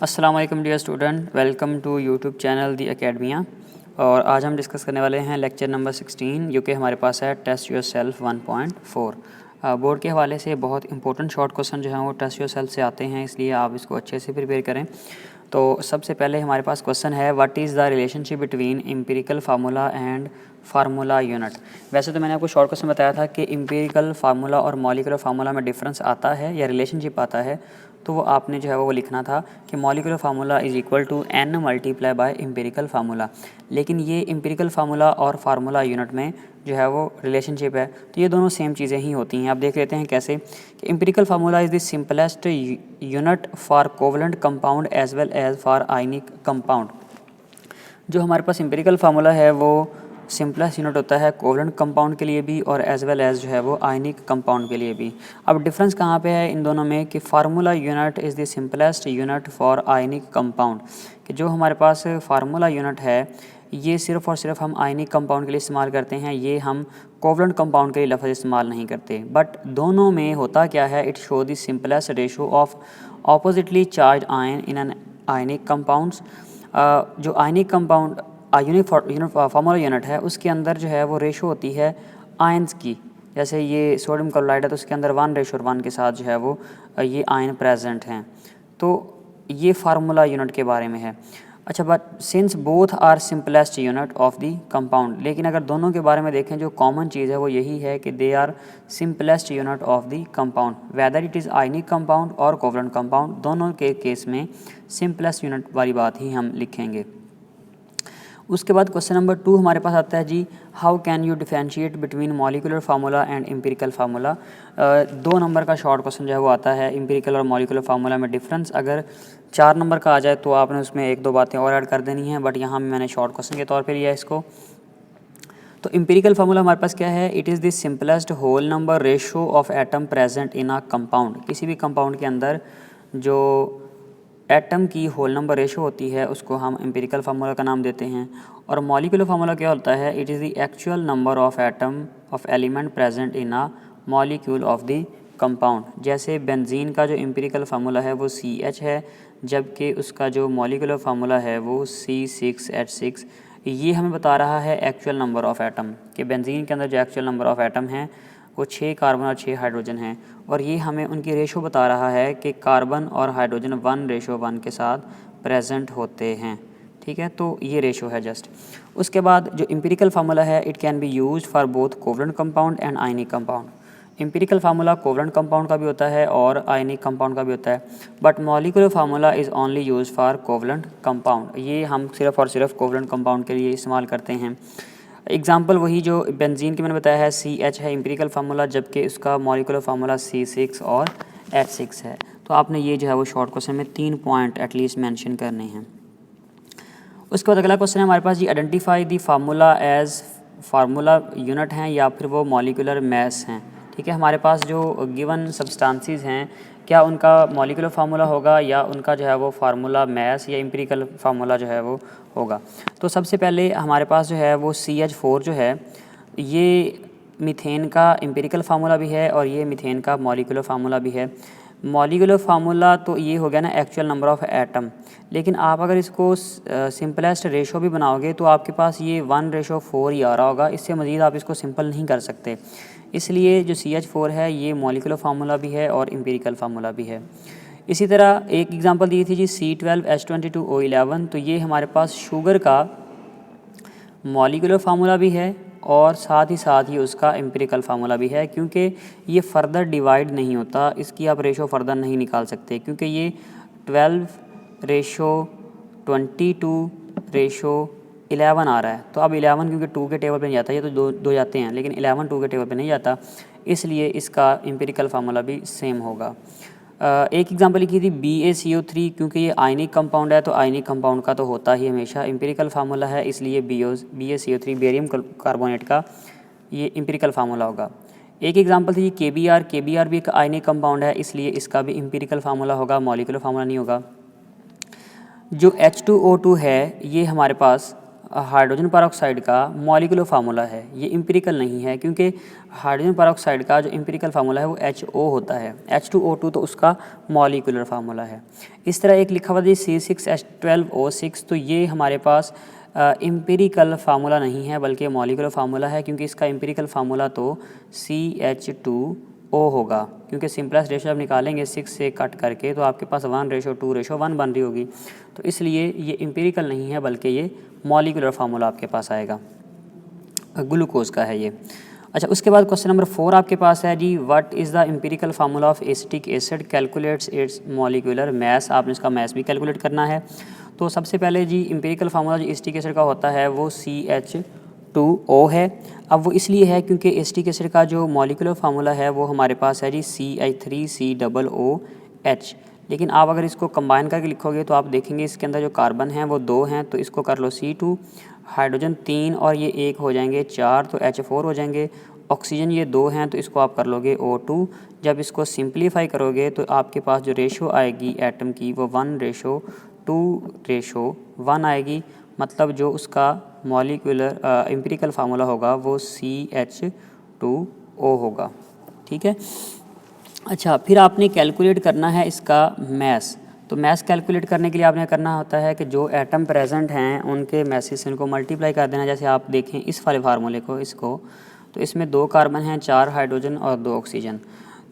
अस्सलाम वालेकुम dear student, welcome to YouTube channel the academia. और आज हम डिस्कस करने वाले हैं लेक्चर नंबर 16 जो कि हमारे पास है टेस्ट योर सेल्फ 1.4। बोर्ड के हवाले से बहुत इंपॉर्टेंट शॉर्ट क्वेश्चन जो हैं वो टेस्ट योर सेल्फ से आते हैं, इसलिए आप इसको अच्छे से प्रिपेयर करें। तो सबसे पहले हमारे पास क्वेश्चन है, what is the relationship between empirical formula and formula unit. वैसे तो मैंने आपको शॉर्ट क्वेश्चन बताया था कि एम्पिरिकल फार्मूला और मॉलिक्यूलर फार्मूला में डिफरेंस आता है या रिलेशनशिप आता है, तो वो आपने जो है वो लिखना था कि molecular formula is equal to n multiply by empirical formula. लेकिन ये एम्पिरिकल फार्मूला और फार्मूला यूनिट में जो है वो रिलेशनशिप है, तो ये दोनों सेम चीज़ें ही होती हैं। आप देख लेते हैं कैसे कि empirical formula is the simplest unit for covalent compound as well as for ionic compound. जो हमारे पास एम्पिरिकल फार्मूला है वो सिंपलेस्ट यूनिट होता है कोवलेंट कंपाउंड के लिए भी और एज वेल एज जो है वो आयनिक कंपाउंड के लिए भी। अब डिफरेंस कहाँ पे है इन दोनों में कि formula unit is the simplest unit for ionic compound, कि जो हमारे पास फार्मूला यूनिट है ये सिर्फ़ और सिर्फ हम आयनिक कंपाउंड के लिए इस्तेमाल करते हैं, ये हम कोवलेंट कंपाउंड के लिए लफ्ज़ इस्तेमाल नहीं करते। बट दोनों में होता क्या है, it show the simplest ratio of oppositely charge ion in an ionic compounds. जो आयनिक कंपाउंड फार्मूला यूनिट है उसके अंदर जो है वो रेशो होती है आयन्स की। जैसे ये सोडियम क्लोराइड है तो उसके अंदर 1:1 के साथ जो है वो ये आयन प्रेजेंट हैं। तो ये फार्मूला यूनिट के बारे में है। अच्छा, but since both are simplest unit of the compound, लेकिन अगर दोनों के बारे में देखें जो कॉमन चीज़ है वो यही है कि they are simplest unit of the compound, whether it is ionic compound और कोवलेंट कंपाउंड, दोनों के केस में सिंपलेस्ट यूनिट वाली बात ही हम लिखेंगे। उसके बाद क्वेश्चन नंबर 2 हमारे पास आता है जी, how can you differentiate between molecular formula and empirical formula. 2 number का शॉर्ट क्वेश्चन जो है वो आता है, एम्पिरिकल और मॉलिक्यूलर फार्मूला में डिफरेंस। अगर 4 नंबर का आ जाए तो आपने उसमें 1-2 बातें और ऐड कर देनी हैं, बट यहाँ मैंने शॉर्ट क्वेश्चन के तौर पर लिया इसको। तो एम्पिरिकल फार्मूला हमारे पास क्या है, it is the simplest whole number ratio of atom present in a compound. किसी भी कंपाउंड के अंदर जो एटम की होल नंबर रेशो होती है उसको हम एम्पिरिकल फार्मूला का नाम देते हैं। और मॉलिक्यूलर फार्मूला क्या होता है, it is the actual number of atom of element present in a molecule of the compound. जैसे बेंजीन का जो एम्पिरिकल फार्मूला है वो CH है, जबकि उसका जो मॉलिक्यूलर फार्मूला है वो C6H6। ये हमें बता रहा है एक्चुअल नंबर ऑफ एटम, कि बेंजीन के अंदर जो एक्चुअल नंबर ऑफ एटम हैं वो 6 कार्बन और 6 हाइड्रोजन हैं। और ये हमें उनकी रेशो बता रहा है कि कार्बन और हाइड्रोजन 1:1 के साथ प्रेजेंट होते हैं। ठीक है, तो ये रेशो है जस्ट। उसके बाद जो एम्पिरिकल फार्मूला है, it can be used for both covalent compound and ionic compound. Empirical formula covalent compound का भी होता है और आयनिक कंपाउंड का भी होता है, but molecular formula is only use for covalent compound. ये हम सिर्फ और सिर्फ कोवलेंट कंपाउंड के लिए इस्तेमाल करते हैं। एग्जाम्पल वही जो बेंजीन की मैंने बताया है, CH है एम्पिरिकल फार्मूला, जबकि उसका मॉलिक्यूलर फार्मूला C6 और H6 है। तो आपने ये जो है वो शॉर्ट क्वेश्चन में 3 पॉइंट एटलीस्ट मेंशन करने हैं। उसके बाद अगला क्वेश्चन है हमारे पास, जी identify the formula as formula unit हैं या फिर वो मॉलिक्यूलर मास हैं। ठीक है, हमारे पास जो गिवन सब्सटेंसेस हैं क्या उनका मॉलिक्यूलर फार्मूला होगा या उनका जो है वो फार्मूला मास या एम्पिरिकल फार्मूला जो है वो होगा। तो सबसे पहले हमारे पास जो है वो CH4 जो है ये मीथेन का एम्पिरिकल फार्मूला भी है और ये मीथेन का मॉलिक्यूलर फार्मूला भी है। मॉलिक्यूलर फार्मूला तो ये हो गया ना एक्चुअल नंबर ऑफ़ एटम, लेकिन आप अगर इसको सिंपलेस्ट रेशो भी बनाओगे तो आपके पास ये 1:4 ही आ रहा होगा, इससे मज़ीद आप इसको सिंपल नहीं कर सकते। इसलिए जो CH4 है ये मॉलिक्यूलर फार्मूला भी है और एम्पिरिकल फार्मूला भी है। इसी तरह एक एग्जांपल दी थी जी C12H22O11, तो ये हमारे पास शुगर का मॉलिक्यूलर फार्मूला भी है और साथ ही उसका एम्पिरिकल फार्मूला भी है, क्योंकि ये फर्दर डिवाइड नहीं होता, इसकी आप रेशो फर्दर नहीं निकाल सकते, क्योंकि ये 12:22:11 आ रहा है। तो अब 11 क्योंकि 2 के टेबल पे नहीं जाता, ये तो दो जाते हैं, लेकिन 11 2 के टेबल पे नहीं जाता, इसलिए इसका एम्पिरिकल फार्मूला भी सेम होगा। एक एग्जांपल लिखी थी BaCO3, क्योंकि ये आयनिक कंपाउंड है तो आयनिक कंपाउंड का तो होता ही हमेशा एम्पिरिकल फार्मूला है, इसलिए BaCO3 बेरियम कार्बोनेट का ये एम्पिरिकल फार्मूला होगा। एक एग्जांपल थी KBr भी एक आयनिक कंपाउंड है, इसलिए इसका भी एम्पिरिकल फार्मूला होगा, मॉलिक्यूलर फार्मूला नहीं होगा। जो H2O2 है ये हमारे पास हाइड्रोजन परऑक्साइड का मॉलिक्यूलर फार्मूला है, ये एम्पिरिकल नहीं है, क्योंकि हाइड्रोजन परऑक्साइड का जो एम्पिरिकल फार्मूला है वो HO होता है, H2O2 तो उसका मॉलिक्यूलर फार्मूला है। इस तरह एक लिखा हुआ है C6H12O6, तो ये हमारे पास एम्पिरिकल फार्मूला नहीं है बल्कि मॉलिक्यूलर फार्मूला है, क्योंकि इसका एम्पिरिकल फार्मूला तो CH2O होगा, क्योंकि सिंपलेस्ट रेशो आप निकालेंगे 6 से कट करके तो आपके पास 1:2:1 बन रही होगी, तो इसलिए ये एम्पिरिकल नहीं है बल्कि ये मॉलिक्यूलर फार्मूला आपके पास आएगा, ग्लूकोज का है ये। अच्छा, उसके बाद क्वेश्चन नंबर 4 आपके पास है जी, what is the empirical formula of acetic acid, calculates its molecular mass. आपने इसका मैस भी कैलकुलेट करना है। तो सबसे पहले जी एम्पिरिकल फार्मूला जो एसिटिक एसिड का होता है वो CH2O है। अब वो इसलिए है क्योंकि एसिटिक एसिड का जो मॉलिक्यूलर फार्मूला है वो हमारे पास है जी CH3COOH, लेकिन आप अगर इसको कंबाइन करके लिखोगे तो आप देखेंगे इसके अंदर जो कार्बन हैं वो 2 हैं, तो इसको कर लो C2, हाइड्रोजन 3 और ये 1 हो जाएंगे 4, तो H4 हो जाएंगे। ऑक्सीजन ये 2 हैं तो इसको आप कर लोगे O2। जब इसको सिंप्लीफाई करोगे तो आपके पास जो रेशो आएगी एटम की वो 1:2:1 आएगी, मतलब जो उसका मॉलिक्यूलर एम्पिरिकल फार्मूला होगा वो CH2O होगा। ठीक है। अच्छा, फिर आपने कैलकुलेट करना है इसका मैस। तो मैस कैलकुलेट करने के लिए आपने करना होता है कि जो एटम प्रेजेंट हैं उनके मैसेस इनको मल्टीप्लाई कर देना। जैसे आप देखें इस वाले फार्मूले को, इसको, तो इसमें 2 कार्बन हैं, 4 हाइड्रोजन और 2 ऑक्सीजन।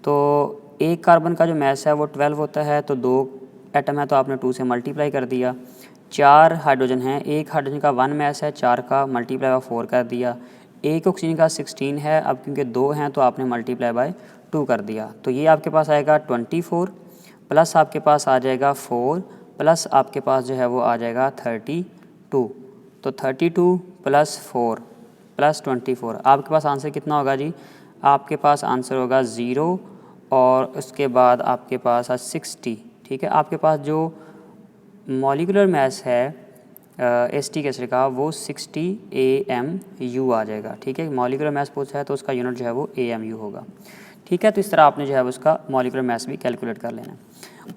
तो एक कार्बन का जो मैस है वो 12 होता है, तो 2 एटम है तो आपने 2 से मल्टीप्लाई कर दिया। 4 हाइड्रोजन हैं, एक हाइड्रोजन का 1 मैस है, 4 का मल्टीप्लाई बाय 4 कर दिया। एक ऑक्सीजन का 16 है, अब क्योंकि 2 हैं तो आपने मल्टीप्लाई बाय 2 कर दिया। तो ये आपके पास आएगा 24 प्लस आपके पास आ जाएगा 4 प्लस आपके पास जो है वो आ जाएगा 32। तो 32 प्लस 4 प्लस 24, आपके पास आंसर कितना होगा जी? आपके पास आंसर होगा 0 और उसके बाद आपके पास 60। ठीक है, आपके पास जो मॉलिक्यूलर मैस है एसिटिक एसिड का वो 60 AMU आ जाएगा। ठीक है, मॉलिक्यूलर मैस पूछा है तो उसका यूनिट जो है वो AMU होगा। ठीक है, तो इस तरह आपने जो है उसका मॉलिक्यूलर मैस भी कैलकुलेट कर लेना है।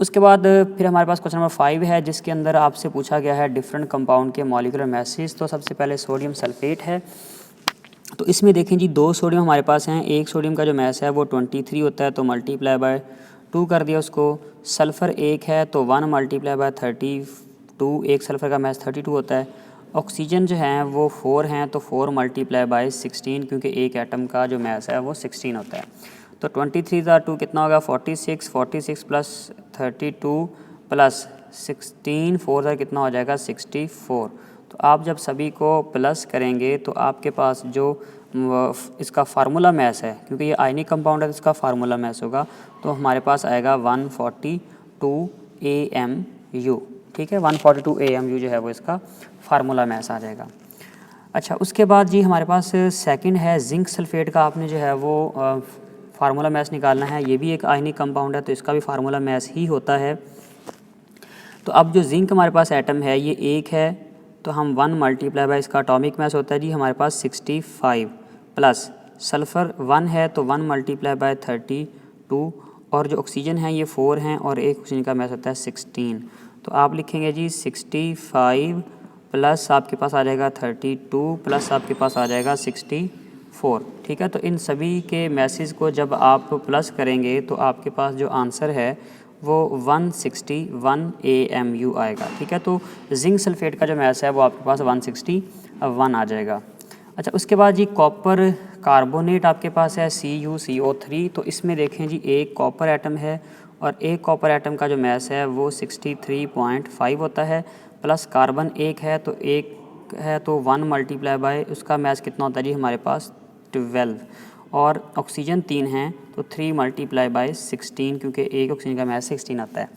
उसके बाद फिर हमारे पास क्वेश्चन नंबर 5 है, जिसके अंदर आपसे पूछा गया है डिफरेंट कंपाउंड के मॉलिक्यूलर मैसेज। तो सबसे पहले सोडियम सल्फेट है। तो इसमें देखें जी 2 सोडियम हमारे पास हैं। एक सोडियम का जो मैस है वो 23 होता है, तो मल्टीप्लाई बाय 2 कर दिया उसको। सल्फ़र 1 है तो 1 मल्टीप्लाई बाय 32, एक सल्फ़र का मैस 32 होता है। ऑक्सीजन जो है वो 4 हैं, तो 4 मल्टीप्लाई बाय 16, क्योंकि एक एटम का जो मैस है वो 16 होता है। तो 23 + 2 कितना होगा? 46, 46 प्लस 32 प्लस 16, 4 ज़ा कितना हो जाएगा? 64। तो आप जब सभी को प्लस करेंगे तो आपके पास जो इसका फार्मूला मैस है, क्योंकि ये आयनिक कंपाउंड है तो इसका फार्मूला मैस होगा, तो हमारे पास आएगा 142 AMU। ठीक है, 142 AMU जो है वो इसका फार्मूला मैस आ जाएगा। अच्छा, उसके बाद जी हमारे पास सेकंड है जिंक सल्फेट का। आपने जो है वो फार्मूला मैस निकालना है। ये भी एक आयनिक कंपाउंड है तो इसका भी फार्मूला मैस ही होता है। तो अब जो जिंक हमारे पास एटम है ये 1 है, तो हम 1 मल्टीप्लाई बाय इसका एटॉमिक मैस होता है जी हमारे पास 65, प्लस सल्फ़र 1 है तो 1 मल्टीप्लाई बाय 32, और जो ऑक्सीजन है ये 4 हैं और एक ऑक्सीजन का मैस होता है 16। तो आप लिखेंगे जी 65 प्लस आपके पास आ जाएगा 32 प्लस आपके पास आ जाएगा 64। ठीक है, तो इन सभी के मैसेज को जब आप प्लस करेंगे तो आपके पास जो आंसर है वो 161 AMU आएगा। ठीक है, तो जिंक सल्फेट का जो मैस है वो आपके पास 161 आ जाएगा। अच्छा, उसके बाद जी कॉपर कार्बोनेट आपके पास है CuCO3। तो इसमें देखें जी एक कॉपर एटम है और एक कॉपर एटम का जो मैस है वो 63.5 होता है, प्लस कार्बन 1 है तो 1 है तो 1 मल्टीप्लाई बाय उसका मैस कितना होता है जी हमारे पास 12, और ऑक्सीजन 3 हैं तो 3 मल्टीप्लाई बाय 16, क्योंकि एक ऑक्सीजन का मैस 16 आता है।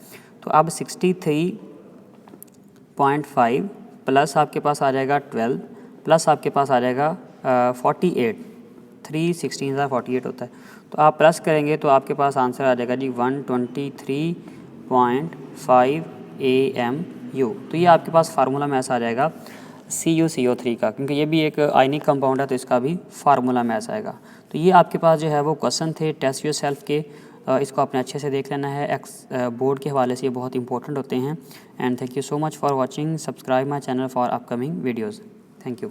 तो अब 63.5 प्लस आपके पास आ जाएगा 12 प्लस आपके पास आ जाएगा 48, 3 16 48 होता है। तो आप प्लस करेंगे तो आपके पास आंसर आ जाएगा जी 123.5 AMU। तो ये आपके पास फार्मूला मैस आ जाएगा CuCO3 का, क्योंकि ये भी एक आयनिक कंपाउंड है तो इसका भी फार्मूला मैस आएगा। तो ये आपके पास जो है वो क्वेश्चन थे टेस्ट योरसेल्फ के। इसको आपने अच्छे से देख लेना है, बोर्ड के हवाले से ये बहुत इंपॉर्टेंट होते हैं। And thank you so much for watching. Subscribe my channel for upcoming videos. Thank you.